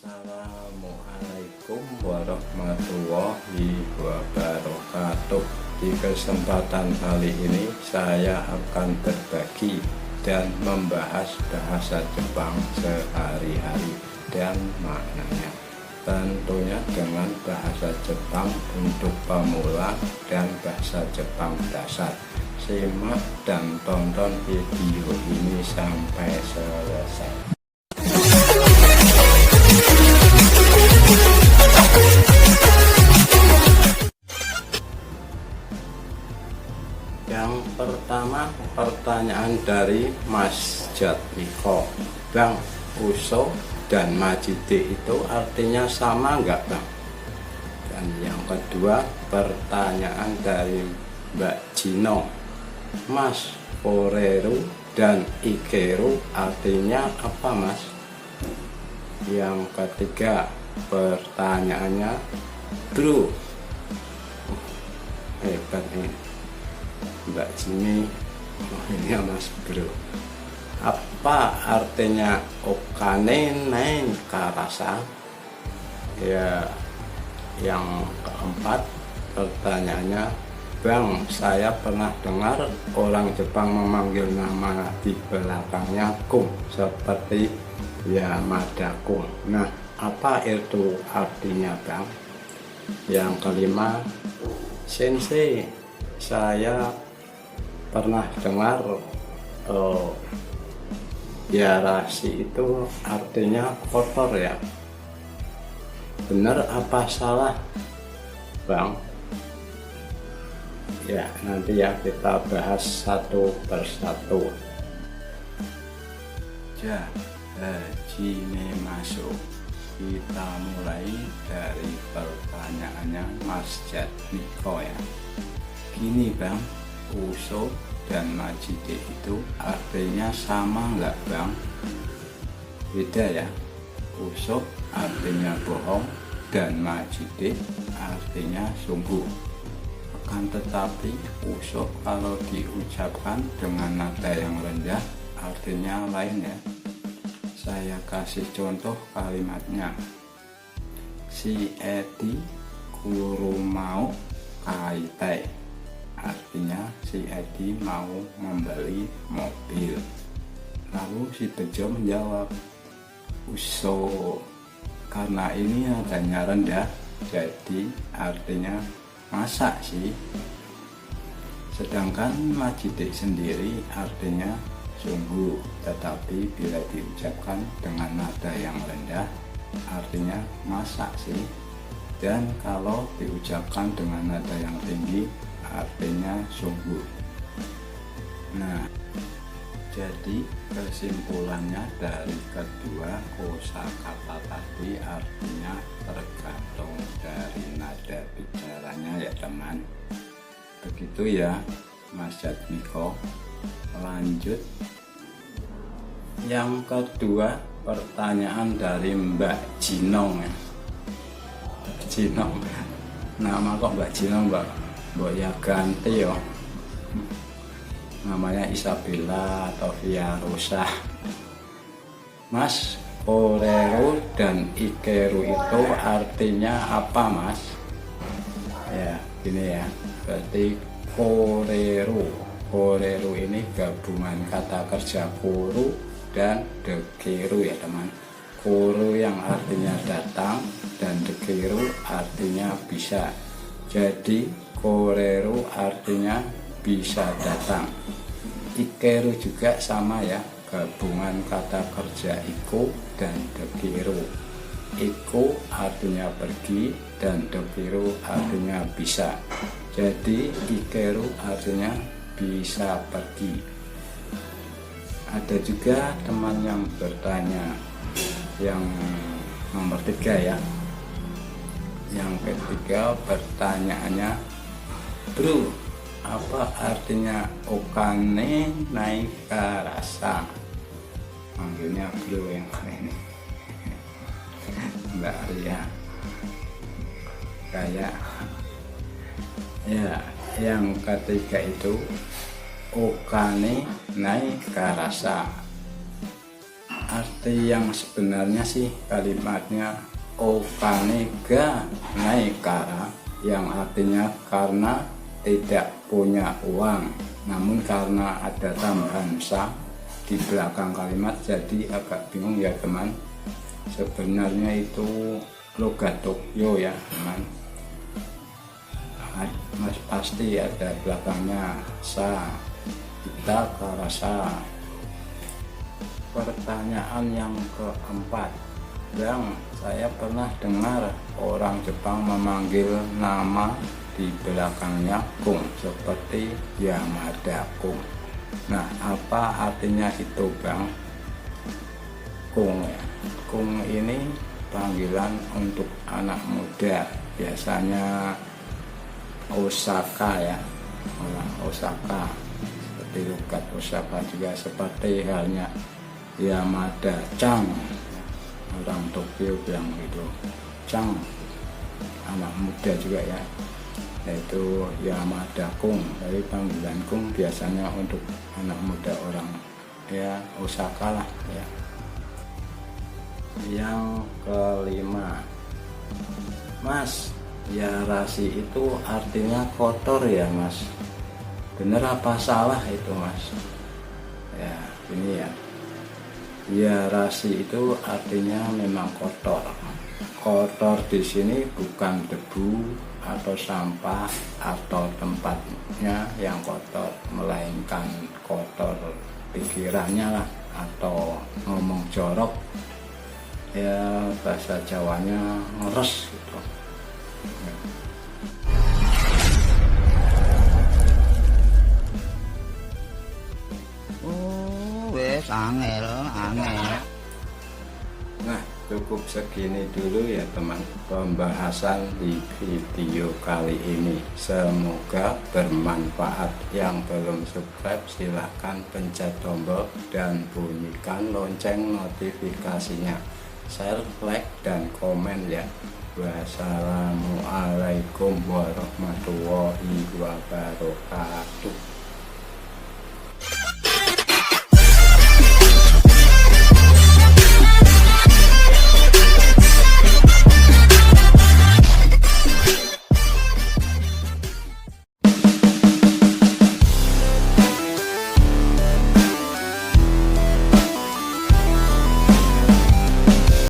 Assalamualaikum warahmatullahi wabarakatuh. Di kesempatan kali ini saya akan berbagi dan membahas bahasa Jepang sehari-hari dan maknanya. Tentunya dengan bahasa Jepang untuk pemula dan bahasa Jepang dasar. Simak dan tonton video ini sampai selesai. Yang pertama, pertanyaan dari Mas Jatmiko. Bang, Uso dan Majide itu artinya sama enggak, Bang? Dan yang kedua, pertanyaan dari Mbak Jino. Mas, Koreru dan Ikeru artinya apa, Mas? Yang ketiga, pertanyaannya, Bro. Hebat nih Mbak Jini, ini Mas Bro. Apa artinya Okane Nen Karasa? Ya, yang keempat, pertanyaannya, Bang, saya pernah dengar orang Jepang memanggil nama di belakangnya Kung, seperti Yamada Kung. Nah, apa itu artinya, Bang? Yang kelima, Sensei, saya pernah dengar yarasi itu artinya kotor ya. Benar apa salah, Bang? Ya, nanti ya kita bahas satu persatu. Haji masuk. Kita mulai dari pertanyaannya Mas Jatmiko ya. Gini, Bang, Uso dan Majide itu artinya sama nggak, Bang? Beda ya. Uso artinya bohong dan Majide artinya sungguh. Akan tetapi Uso kalau diucapkan dengan nada yang rendah artinya lain ya. Saya kasih contoh kalimatnya. Si Edi kurumau kaitai. Artinya si Edi mau membeli mobil. Lalu si Bejo menjawab, Uso. Karena ini nadanya rendah, jadi artinya masa sih. Sedangkan Majide sendiri artinya sungguh, tetapi bila diucapkan dengan nada yang rendah artinya masa sih. Dan kalau diucapkan dengan nada yang tinggi artinya sungguh. Nah, jadi kesimpulannya dari kedua kosakata tadi artinya tergantung dari nada bicaranya ya teman. Begitu ya Mas Jatmiko. Lanjut, yang kedua, pertanyaan dari Mbak Jinong ya. Mbak Jinong, nama kok Mbak Jinong, Mbak ya ganti ya, namanya Isabella atau Via Rosa. Mas, Koreru dan Ikeru itu artinya apa, Mas? Ya gini ya, berarti Koreru ini gabungan kata kerja kuru dan dekeru ya teman. Kuru yang artinya datang dan dekeru artinya bisa. Jadi Koreru artinya bisa datang. Ikeru juga sama ya, gabungan kata kerja iku dan dekeru. Iku artinya pergi dan dekeru artinya bisa. Jadi Ikeru artinya bisa pergi. Ada juga teman yang bertanya, yang nomor 3 ya. Yang ketiga pertanyaannya, Bro, apa artinya Okane naik rasa? Manggilnya Bro yang ini. Mbak Ria. Kayak ya, yang ketiga itu Okane naik rasa arti yang sebenarnya sih kalimatnya okanega naikara, yang artinya karena tidak punya uang. Namun karena ada tambahan sa di belakang kalimat jadi agak bingung ya teman. Sebenarnya itu logat Tokyo ya teman. Mas pasti ada belakangnya sa, kita karasa. Pertanyaan yang keempat, yang saya pernah dengar orang Jepang memanggil nama di belakangnya kung seperti Yamada Kung. Nah, apa artinya itu bang? Kung ya, kung ini panggilan untuk anak muda, biasanya Osaka ya, orang Osaka, seperti logat Osaka juga seperti halnya Yamada Chang, orang Tokyo bilang gitu, Chang anak muda juga ya, yaitu Yamada Kung. Dari panggilan Kung biasanya untuk anak muda orang ya Osaka lah ya. Yang kelima, Mas, yarasi itu artinya kotor ya Mas, bener apa salah itu Mas? Ya ini ya, yarasi itu artinya memang kotor. Kotor di sini bukan debu atau sampah atau tempatnya yang kotor, melainkan kotor pikirannya lah, atau ngomong jorok ya, bahasa Jawanya ngeres gitu. Wes angel. Nah, cukup segini dulu ya teman pembahasan di video kali ini. Semoga bermanfaat. Yang belum subscribe silahkan pencet tombol dan bunyikan lonceng notifikasinya. Share, like, dan komen ya. Wassalamualaikum warahmatullahi wabarakatuh.